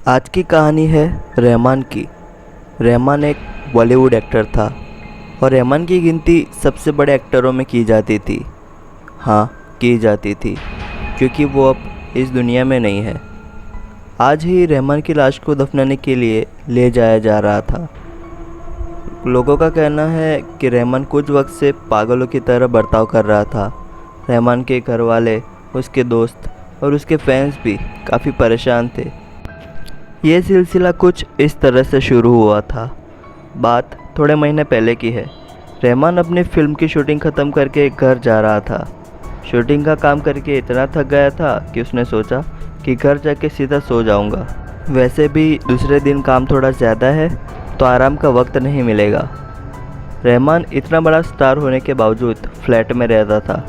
आज की कहानी है रहमान की। रहमान एक बॉलीवुड एक्टर था और रहमान की गिनती सबसे बड़े एक्टरों में की जाती थी। हाँ, की जाती थी क्योंकि वो अब इस दुनिया में नहीं है। आज ही रहमान की लाश को दफनाने के लिए ले जाया जा रहा था। लोगों का कहना है कि रहमान कुछ वक्त से पागलों की तरह बर्ताव कर रहा था। रहमान के घर वाले, उसके दोस्त और उसके फैंस भी काफ़ी परेशान थे। ये सिलसिला कुछ इस तरह से शुरू हुआ था। बात थोड़े महीने पहले की है। रहमान अपनी फ़िल्म की शूटिंग ख़त्म करके घर जा रहा था। शूटिंग का काम करके इतना थक गया था कि उसने सोचा कि घर जाके सीधा सो जाऊंगा। वैसे भी दूसरे दिन काम थोड़ा ज़्यादा है तो आराम का वक्त नहीं मिलेगा। रहमान इतना बड़ा स्टार होने के बावजूद फ्लैट में रहता था,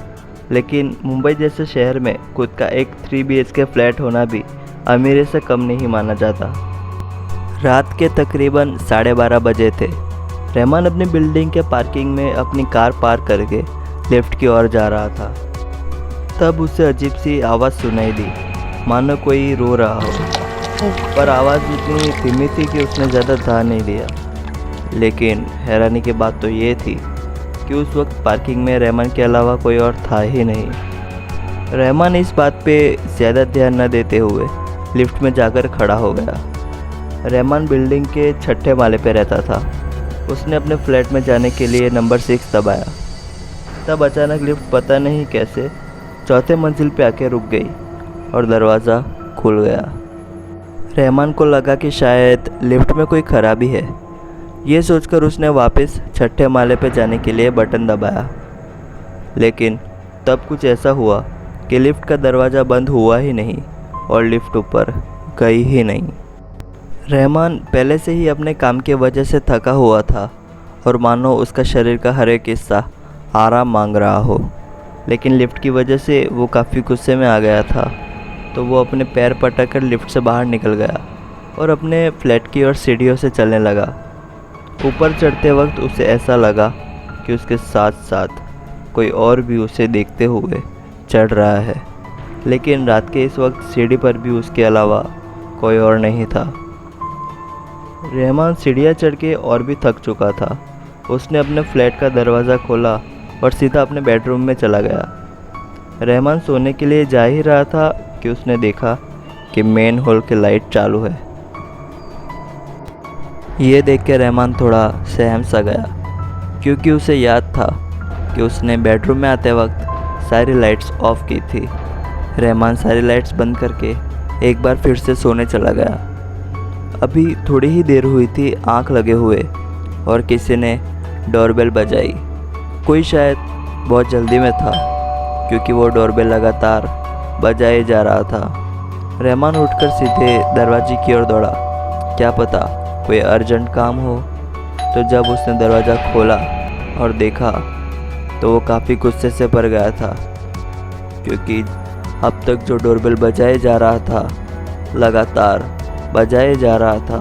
लेकिन मुंबई जैसे शहर में खुद का एक 3 BHK फ्लैट होना भी अमीरी से कम नहीं माना जाता। रात के तकरीबन 12:30 बजे थे। रहमान अपनी बिल्डिंग के पार्किंग में अपनी कार पार्क करके लिफ्ट की ओर जा रहा था। तब उसे अजीब सी आवाज़ सुनाई दी, मानो कोई रो रहा हो। पर आवाज़ इतनी धीमी थी कि उसने ज़्यादा ध्यान नहीं दिया। लेकिन हैरानी की बात तो ये थी कि उस वक्त पार्किंग में रहमान के अलावा कोई और था ही नहीं। रहमान इस बात पे ज़्यादा ध्यान न देते हुए लिफ्ट में जाकर खड़ा हो गया। रहमान बिल्डिंग के 6ठे माले पे रहता था। उसने अपने फ्लैट में जाने के लिए नंबर 6 दबाया। तब अचानक लिफ्ट पता नहीं कैसे 4थे मंजिल पे आके रुक गई और दरवाज़ा खुल गया। रहमान को लगा कि शायद लिफ्ट में कोई खराबी है। ये सोचकर उसने वापस 6ठे माले पे जाने के लिए बटन दबाया। लेकिन तब कुछ ऐसा हुआ कि लिफ्ट का दरवाज़ा बंद हुआ ही नहीं और लिफ्ट ऊपर गई ही नहीं। रहमान पहले से ही अपने काम की वजह से थका हुआ था और मानो उसका शरीर का हर एक हिस्सा आराम मांग रहा हो। लेकिन लिफ्ट की वजह से वो काफ़ी गुस्से में आ गया था, तो वो अपने पैर पटक कर लिफ्ट से बाहर निकल गया और अपने फ्लैट की ओर सीढ़ियों से चलने लगा। ऊपर चढ़ते वक्त उसे ऐसा लगा कि उसके साथ साथ कोई और भी उसे देखते हुए चढ़ रहा है। लेकिन रात के इस वक्त सीढ़ी पर भी उसके अलावा कोई और नहीं था। रहमान सीढ़ियाँ चढ़ के और भी थक चुका था। उसने अपने फ्लैट का दरवाज़ा खोला और सीधा अपने बेडरूम में चला गया। रहमान सोने के लिए जा ही रहा था कि उसने देखा कि मेन हॉल की लाइट चालू है। ये देख के रहमान थोड़ा सहम सा गया, क्योंकि उसे याद था कि उसने बेडरूम में आते वक्त सारी लाइट्स ऑफ की थी। रहमान सारी लाइट्स बंद करके एक बार फिर से सोने चला गया। अभी थोड़ी ही देर हुई थी आंख लगे हुए और किसी ने डोरबेल बजाई। कोई शायद बहुत जल्दी में था, क्योंकि वो डोरबेल लगातार बजाए जा रहा था। रहमान उठकर सीधे दरवाजे की ओर दौड़ा, क्या पता कोई अर्जेंट काम हो। तो जब उसने दरवाज़ा खोला और देखा तो वो काफ़ी गुस्से से भर गया था, क्योंकि अब तक जो डोरबेल बजाए जा रहा था, लगातार बजाए जा रहा था,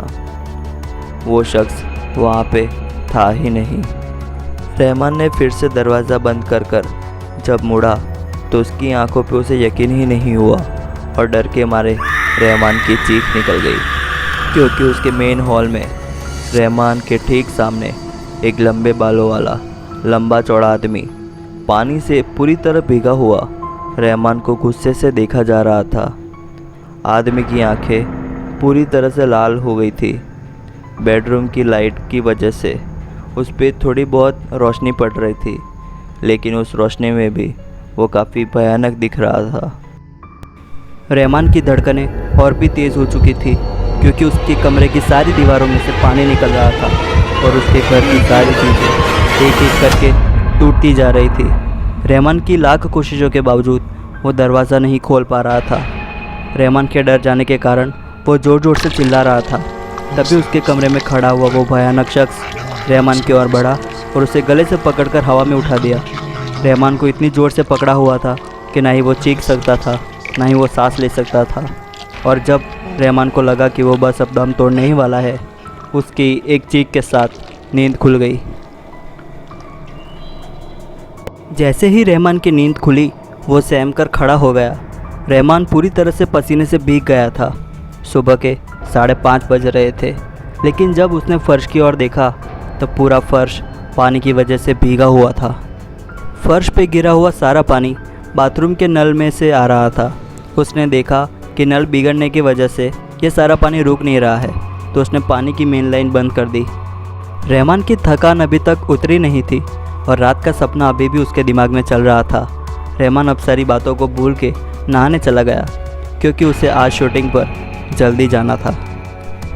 वो शख्स वहाँ पे था ही नहीं। रहमान ने फिर से दरवाज़ा बंद कर जब मुड़ा तो उसकी आंखों पे उसे यकीन ही नहीं हुआ और डर के मारे रहमान की चीख निकल गई, क्योंकि उसके मेन हॉल में रहमान के ठीक सामने एक लंबे बालों वाला लंबा चौड़ा आदमी पानी से पूरी तरह भीगा हुआ रहमान को गुस्से से देखा जा रहा था। आदमी की आंखें पूरी तरह से लाल हो गई थी। बेडरूम की लाइट की वजह से उस पर थोड़ी बहुत रोशनी पड़ रही थी, लेकिन उस रोशनी में भी वो काफ़ी भयानक दिख रहा था। रहमान की धड़कनें और भी तेज़ हो चुकी थी, क्योंकि उसके कमरे की सारी दीवारों में से पानी निकल रहा था और उसके घर की सारी चीज़ें एक एक करके टूटती जा रही थी। रहमान की लाख कोशिशों के बावजूद वो दरवाज़ा नहीं खोल पा रहा था। रहमान के डर जाने के कारण वो ज़ोर ज़ोर से चिल्ला रहा था। तभी उसके कमरे में खड़ा हुआ वो भयानक शख्स रहमान की ओर बढ़ा और उसे गले से पकड़कर हवा में उठा दिया। रहमान को इतनी ज़ोर से पकड़ा हुआ था कि ना ही वो चीख सकता था, ना ही वो सांस ले सकता था। और जब रहमान को लगा कि वो बस अब दम तोड़ने ही वाला है, उसकी एक चीख के साथ नींद खुल गई। जैसे ही रहमान की नींद खुली, वो सहम कर खड़ा हो गया। रहमान पूरी तरह से पसीने से भीग गया था। सुबह के 5:30 बज रहे थे, लेकिन जब उसने फ़र्श की ओर देखा तो पूरा फ़र्श पानी की वजह से भीगा हुआ था। फ़र्श पे गिरा हुआ सारा पानी बाथरूम के नल में से आ रहा था। उसने देखा कि नल बिगड़ने की वजह से ये सारा पानी रुक नहीं रहा है, तो उसने पानी की मेन लाइन बंद कर दी। रहमान की थकान अभी तक उतरी नहीं थी और रात का सपना अभी भी उसके दिमाग में चल रहा था। रहमान अब सारी बातों को भूल के नहाने चला गया, क्योंकि उसे आज शूटिंग पर जल्दी जाना था।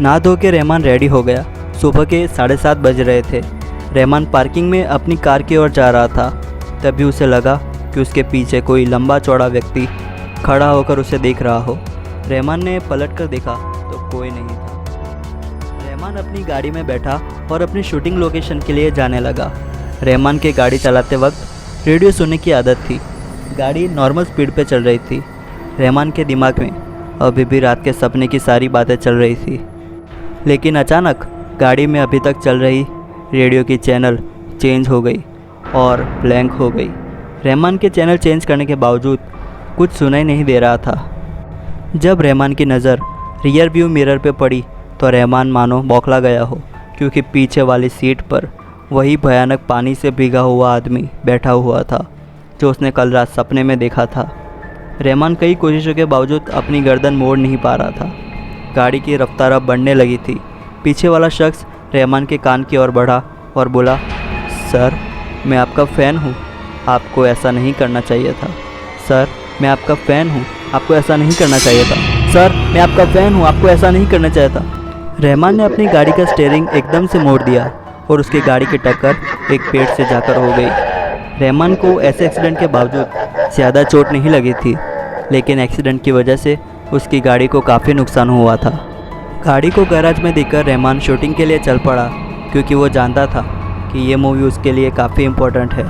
नहा धो के रहमान रेडी हो गया। सुबह के 7:30 बज रहे थे। रहमान पार्किंग में अपनी कार की ओर जा रहा था। तभी उसे लगा कि उसके पीछे कोई लंबा चौड़ा व्यक्ति खड़ा होकर उसे देख रहा हो। रहमान ने पलट कर देखा तो कोई नहीं था। रहमान अपनी गाड़ी में बैठा और अपनी शूटिंग लोकेशन के लिए जाने लगा। रहमान के गाड़ी चलाते वक्त रेडियो सुनने की आदत थी। गाड़ी नॉर्मल स्पीड पे चल रही थी। रहमान के दिमाग में अभी भी रात के सपने की सारी बातें चल रही थी, लेकिन अचानक गाड़ी में अभी तक चल रही रेडियो की चैनल चेंज हो गई और ब्लैंक हो गई। रहमान के चैनल चेंज करने के बावजूद कुछ सुनाई नहीं दे रहा था। जब रहमान की नज़र रियर व्यू मिरर पे पड़ी तो रहमान मानो बौखला गया हो, क्योंकि पीछे वाली सीट पर वही भयानक पानी से भीगा हुआ आदमी बैठा हुआ था जो उसने कल रात सपने में देखा था। रहमान कई कोशिशों के बावजूद अपनी गर्दन मोड़ नहीं पा रहा था। गाड़ी की रफ्तार अब बढ़ने लगी थी। पीछे वाला शख्स रहमान के कान की ओर बढ़ा और बोला, सर, मैं आपका फ़ैन हूँ, आपको ऐसा नहीं करना चाहिए था। सर, मैं आपका फ़ैन हूँ, आपको ऐसा नहीं करना चाहिए था। सर, मैं आपका फ़ैन हूँ, आपको ऐसा नहीं करना चाहिए था। रहमान ने अपनी गाड़ी का स्टीयरिंग एकदम से मोड़ दिया और उसकी गाड़ी की टक्कर एक पेड़ से जाकर हो गई। रहमान को ऐसे एक्सीडेंट के बावजूद ज़्यादा चोट नहीं लगी थी, लेकिन एक्सीडेंट की वजह से उसकी गाड़ी को काफ़ी नुकसान हुआ था। गाड़ी को गैराज में देकर रहमान शूटिंग के लिए चल पड़ा, क्योंकि वो जानता था कि ये मूवी उसके लिए काफ़ी इम्पोर्टेंट है।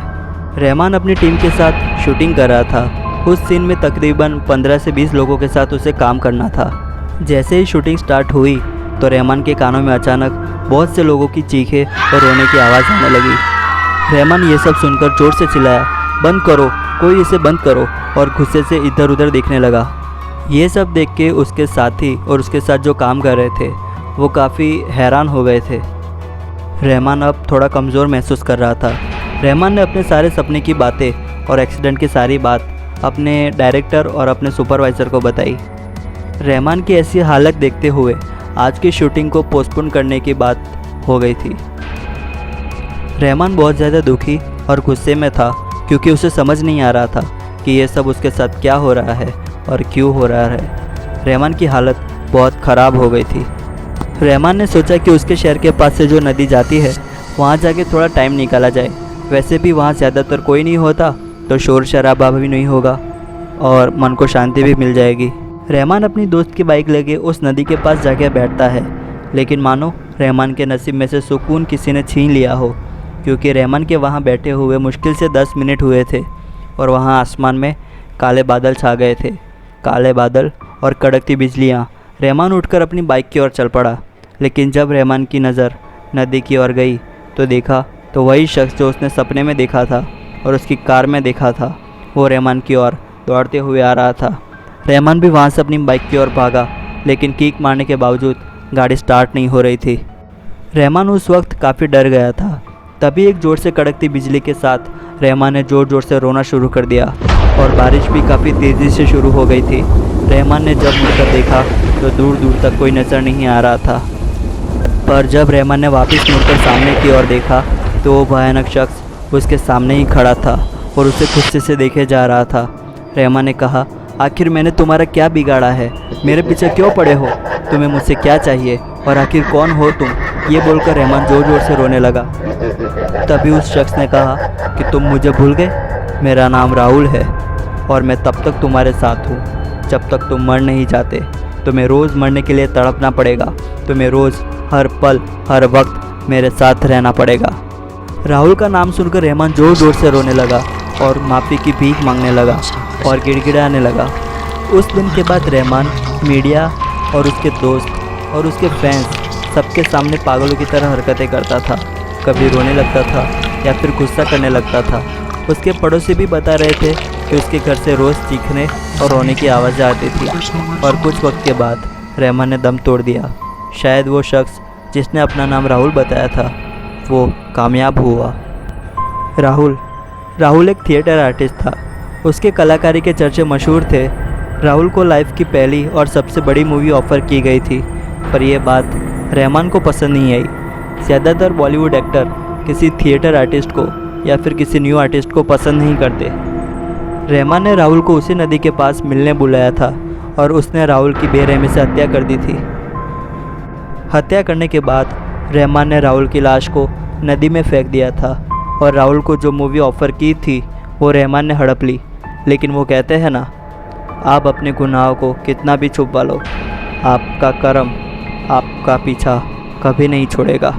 रहमान अपनी टीम के साथ शूटिंग कर रहा था। उस सीन में तकरीबन 15 से 20 लोगों के साथ उसे काम करना था। जैसे ही शूटिंग स्टार्ट हुई तो रहमान के कानों में अचानक बहुत से लोगों की चीखें और रोने की आवाज़ आने लगी। रहमान ये सब सुनकर जोर से चिल्लाया, बंद करो, कोई इसे बंद करो, और गुस्से से इधर उधर देखने लगा। ये सब देख के उसके साथी और उसके साथ जो काम कर रहे थे वो काफ़ी हैरान हो गए थे। रहमान अब थोड़ा कमज़ोर महसूस कर रहा था। रहमान ने अपने सारे सपने की बातें और एक्सीडेंट की सारी बात अपने डायरेक्टर और अपने सुपरवाइज़र को बताई। रहमान की ऐसी हालत देखते हुए आज की शूटिंग को पोस्टपोन करने की बात हो गई थी। रहमान बहुत ज़्यादा दुखी और गुस्से में था, क्योंकि उसे समझ नहीं आ रहा था कि ये सब उसके साथ क्या हो रहा है और क्यों हो रहा है। रहमान की हालत बहुत ख़राब हो गई थी। रहमान ने सोचा कि उसके शहर के पास से जो नदी जाती है वहाँ जाके थोड़ा टाइम निकाला जाए। वैसे भी वहाँ ज़्यादातर कोई नहीं होता, तो शोर शराबा भी नहीं होगा और मन को शांति भी मिल जाएगी। रहमान अपनी दोस्त की बाइक लेके उस नदी के पास जाके बैठता है, लेकिन मानो रहमान के नसीब में से सुकून किसी ने छीन लिया हो, क्योंकि रहमान के वहाँ बैठे हुए मुश्किल से 10 मिनट हुए थे और वहाँ आसमान में काले बादल छा गए थे। काले बादल और कड़कती बिजलियाँ। रहमान उठकर अपनी बाइक की ओर चल पड़ा, लेकिन जब रहमान की नज़र नदी की ओर गई तो देखा तो वही शख्स जो उसने सपने में देखा था और उसकी कार में देखा था, वो रहमान की ओर दौड़ते हुए आ रहा था। रहमान भी वहाँ से अपनी बाइक की ओर भागा, लेकिन किक मारने के बावजूद गाड़ी स्टार्ट नहीं हो रही थी। रहमान उस वक्त काफ़ी डर गया था। तभी एक जोर से कड़कती बिजली के साथ रहमान ने ज़ोर ज़ोर से रोना शुरू कर दिया और बारिश भी काफ़ी तेज़ी से शुरू हो गई थी। रहमान ने जब मुड़कर देखा तो दूर दूर तक कोई नज़र नहीं आ रहा था, पर जब रहमान ने वापस मुड़कर सामने की ओर देखा तो वो भयानक शख्स उसके सामने ही खड़ा था और उसे गुस्से से देखे जा रहा था। रहमान ने कहा, आखिर मैंने तुम्हारा क्या बिगाड़ा है? मेरे पीछे क्यों पड़े हो? तुम्हें मुझसे क्या चाहिए और आखिर कौन हो तुम? ये बोलकर रहमान ज़ोर ज़ोर से रोने लगा। तभी उस शख्स ने कहा कि तुम मुझे भूल गए? मेरा नाम राहुल है और मैं तब तक तुम्हारे साथ हूँ जब तक तुम मर नहीं जाते। तुम्हें रोज़ मरने के लिए तड़पना पड़ेगा। तुम्हें रोज़, हर पल, हर वक्त मेरे साथ रहना पड़ेगा। राहुल का नाम सुनकर रहमान ज़ोर ज़ोर से रोने लगा और माफ़ी की भीख मांगने लगा और गिड़गिड़ाने लगा। उस दिन के बाद रहमान मीडिया और उसके दोस्त और उसके फैंस सबके सामने पागलों की तरह हरकतें करता था। कभी रोने लगता था या फिर गुस्सा करने लगता था। उसके पड़ोसी भी बता रहे थे कि उसके घर से रोज़ चीखने और रोने की आवाज़ें आती थी और कुछ वक्त के बाद रहमान ने दम तोड़ दिया। शायद वो शख्स जिसने अपना नाम राहुल बताया था वो कामयाब हुआ। राहुल एक थिएटर आर्टिस्ट था। उसके कलाकारी के चर्चे मशहूर थे। राहुल को लाइफ की पहली और सबसे बड़ी मूवी ऑफ़र की गई थी, पर यह बात रहमान को पसंद नहीं आई। ज़्यादातर बॉलीवुड एक्टर किसी थिएटर आर्टिस्ट को या फिर किसी न्यू आर्टिस्ट को पसंद नहीं करते। रहमान ने राहुल को उसी नदी के पास मिलने बुलाया था और उसने राहुल की बेरहमी से हत्या कर दी थी। हत्या करने के बाद रहमान ने राहुल की लाश को नदी में फेंक दिया था और राहुल को जो मूवी ऑफ़र की थी वो रहमान ने हड़प ली। लेकिन वो कहते हैं ना, आप अपने गुनाहों को कितना भी छुपा लो, आपका कर्म आपका पीछा कभी नहीं छोड़ेगा।